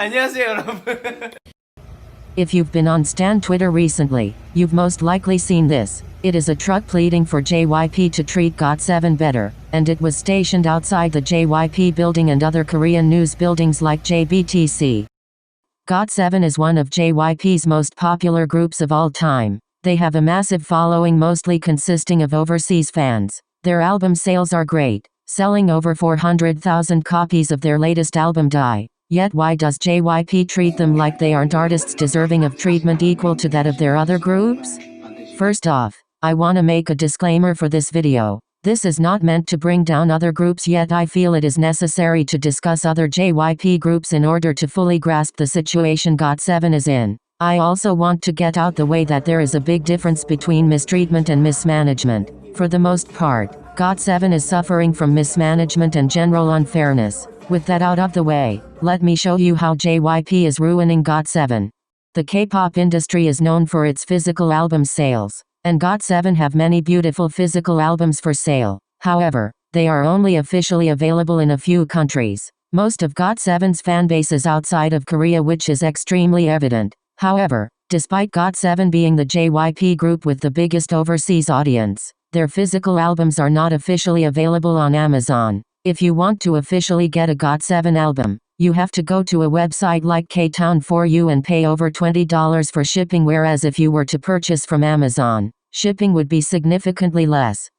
안녕하세요, 여러분. If you've been on Stan Twitter recently, you've most likely seen this. It is a truck pleading for JYP to treat Got7 better, and it was stationed outside the JYP building and other Korean news buildings like JBTC. Got7 is one of JYP's most popular groups of all time. They have a massive following mostly consisting of overseas fans. Their album sales are great, selling over 400,000 copies of their latest album Die. Yet why does JYP treat them like they aren't artists deserving of treatment equal to that of their other groups? First off, I wanna make a disclaimer for this video. This is not meant to bring down other groups, yet I feel it is necessary to discuss other JYP groups in order to fully grasp the situation Got7 is in. I also want to get out the way that there is a big difference between mistreatment and mismanagement. For the most part, Got7 is suffering from mismanagement and general unfairness. With that out of the way, let me show you how JYP is ruining Got7. The K-pop industry is known for its physical album sales, and Got7 have many beautiful physical albums for sale. However, they are only officially available in a few countries. Most of Got7's fanbase is outside of Korea, which is extremely evident. However, despite Got7 being the JYP group with the biggest overseas audience, their physical albums are not officially available on Amazon. If you want to officially get a Got7 album, you have to go to a website like Ktown4u and pay over $20 for shipping, whereas if you were to purchase from Amazon, shipping would be significantly less.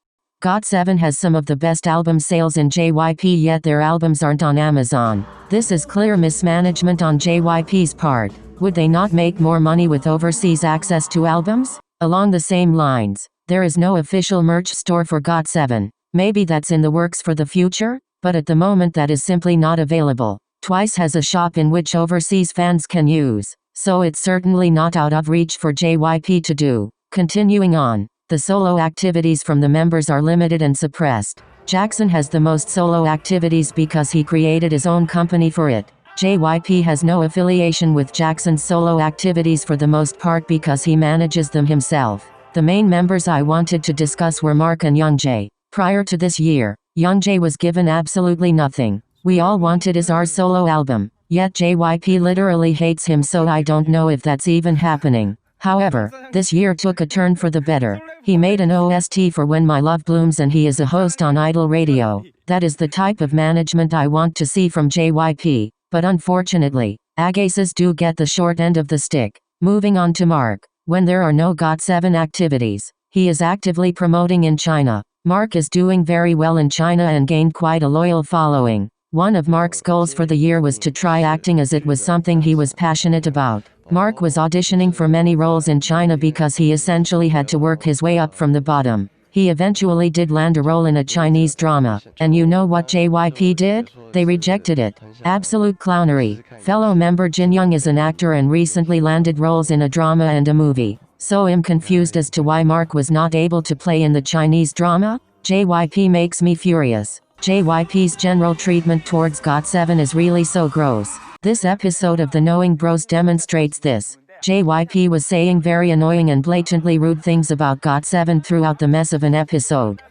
Got7 has some of the best album sales in JYP, yet their albums aren't on Amazon. This is clear mismanagement on JYP's part. Would they not make more money with overseas access to albums? Along the same lines, there is no official merch store for Got7. Maybe that's in the works for the future, but at the moment that is simply not available. Twice has a shop in which overseas fans can use, so it's certainly not out of reach for JYP to do. Continuing on, the solo activities from the members are limited and suppressed. Jackson has the most solo activities because he created his own company for it. JYP has no affiliation with Jackson's solo activities for the most part because he manages them himself. The main members I wanted to discuss were Mark and Youngjae. Prior to this year, Youngjae was given absolutely nothing. We all wanted his solo album, yet JYP literally hates him, so I don't know if that's even happening. However, this year took a turn for the better. He made an OST for When My Love Blooms and he is a host on Idol Radio. That is the type of management I want to see from JYP, but unfortunately, Agaces do get the short end of the stick. Moving on to Mark. When there are no Got7 activities, he is actively promoting in China. Mark is doing very well in China and gained quite a loyal following. One of Mark's goals for the year was to try acting, as it was something he was passionate about. Mark was auditioning for many roles in China because he essentially had to work his way up from the bottom. He eventually did land a role in a Chinese drama, and you know what JYP did? They rejected it. Absolute clownery. Fellow member Jin Young is an actor and recently landed roles in a drama and a movie. So I'm confused as to why Mark was not able to play in the Chinese drama. JYP makes me furious. JYP's general treatment towards Got7 is really so gross. This episode of The Knowing Bros demonstrates this. JYP was saying very annoying and blatantly rude things about Got7 throughout the mess of an episode.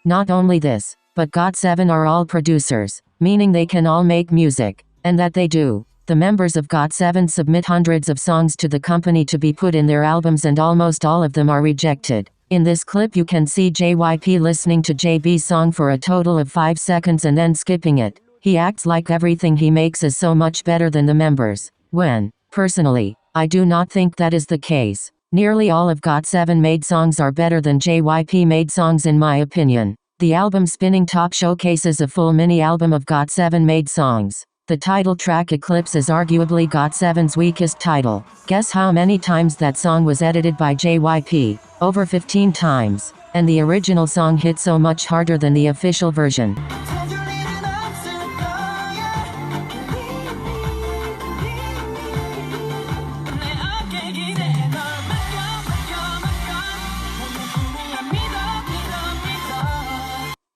Not only this, but Got7 are all producers, meaning they can all make music, and that they do. The members of Got7 submit hundreds of songs to the company to be put in their albums, and almost all of them are rejected. In this clip you can see JYP listening to JB's song for a total of 5 seconds and then skipping it. He acts like everything he makes is so much better than the members, when, personally, I do not think that is the case. Nearly all of Got7 made songs are better than JYP made songs in my opinion. The album Spinning Top showcases a full mini album of Got7 made songs. The title track Eclipse is arguably Got7's weakest title. Guess how many times that song was edited by JYP? Over 15 times. And the original song hit so much harder than the official version.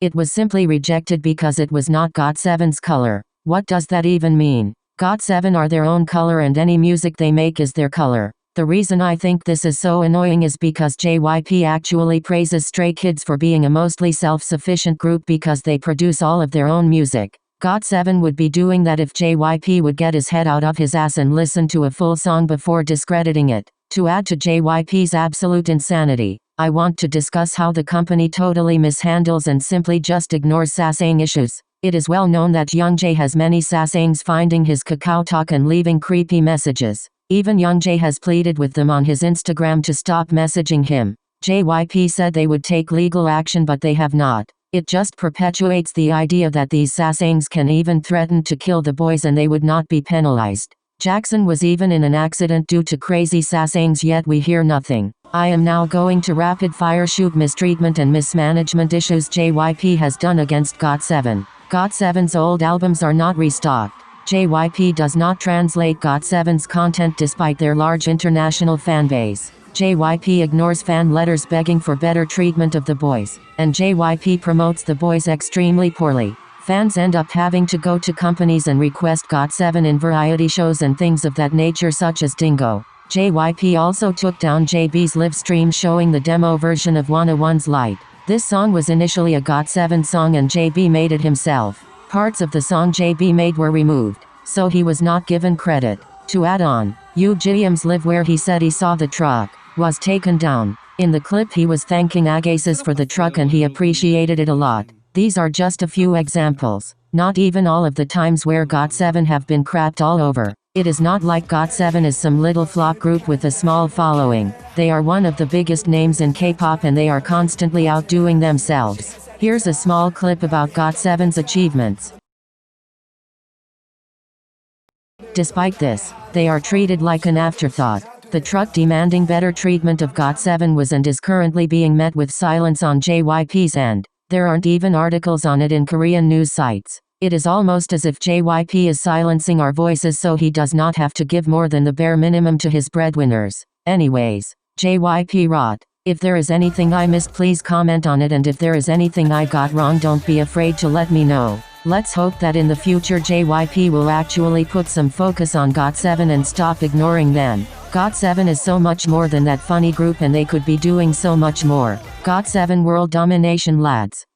It was simply rejected because it was not Got7's color. What does that even mean? Got7 are their own color and any music they make is their color. The reason I think this is so annoying is because JYP actually praises Stray Kids for being a mostly self-sufficient group because they produce all of their own music. Got7 would be doing that if JYP would get his head out of his ass and listen to a full song before discrediting it. To add to JYP's absolute insanity, I want to discuss how the company totally mishandles and simply just ignores sasaeng issues. It is well known that Youngjae has many sasaengs finding his KakaoTalk and leaving creepy messages. Even Youngjae has pleaded with them on his Instagram to stop messaging him. JYP said they would take legal action, but they have not. It just perpetuates the idea that these sasaengs can even threaten to kill the boys and they would not be penalized. Jackson was even in an accident due to crazy sasaengs, yet we hear nothing. I am now going to rapid fire shoot mistreatment and mismanagement issues JYP has done against Got7. Got7's old albums are not restocked. JYP does not translate Got7's content despite their large international fanbase. JYP ignores fan letters begging for better treatment of the boys, and JYP promotes the boys extremely poorly. Fans end up having to go to companies and request Got7 in variety shows and things of that nature such as Dingo. JYP also took down JB's live stream showing the demo version of Wanna One's Light. This song was initially a Got7 song and JB made it himself. Parts of the song JB made were removed, so he was not given credit. To add on, Yoo Ji-young's live where he said he saw the truck was taken down. In the clip he was thanking Agassiz for the truck and he appreciated it a lot. These are just a few examples, not even all of the times where Got7 have been crapped all over. It is not like Got7 is some little flop group with a small following. They are one of the biggest names in K-pop and they are constantly outdoing themselves. Here's a small clip about Got7's achievements. Despite this, they are treated like an afterthought. The truck demanding better treatment of Got7 was and is currently being met with silence on JYP's end. There aren't even articles on it in Korean news sites. It is almost as if JYP is silencing our voices so he does not have to give more than the bare minimum to his breadwinners. Anyways, JYP rot. If there is anything I missed, please comment on it, and if there is anything I got wrong, don't be afraid to let me know. Let's hope that in the future JYP will actually put some focus on Got7 and stop ignoring them. Got7 is so much more than that funny group and they could be doing so much more. Got7 world domination, lads.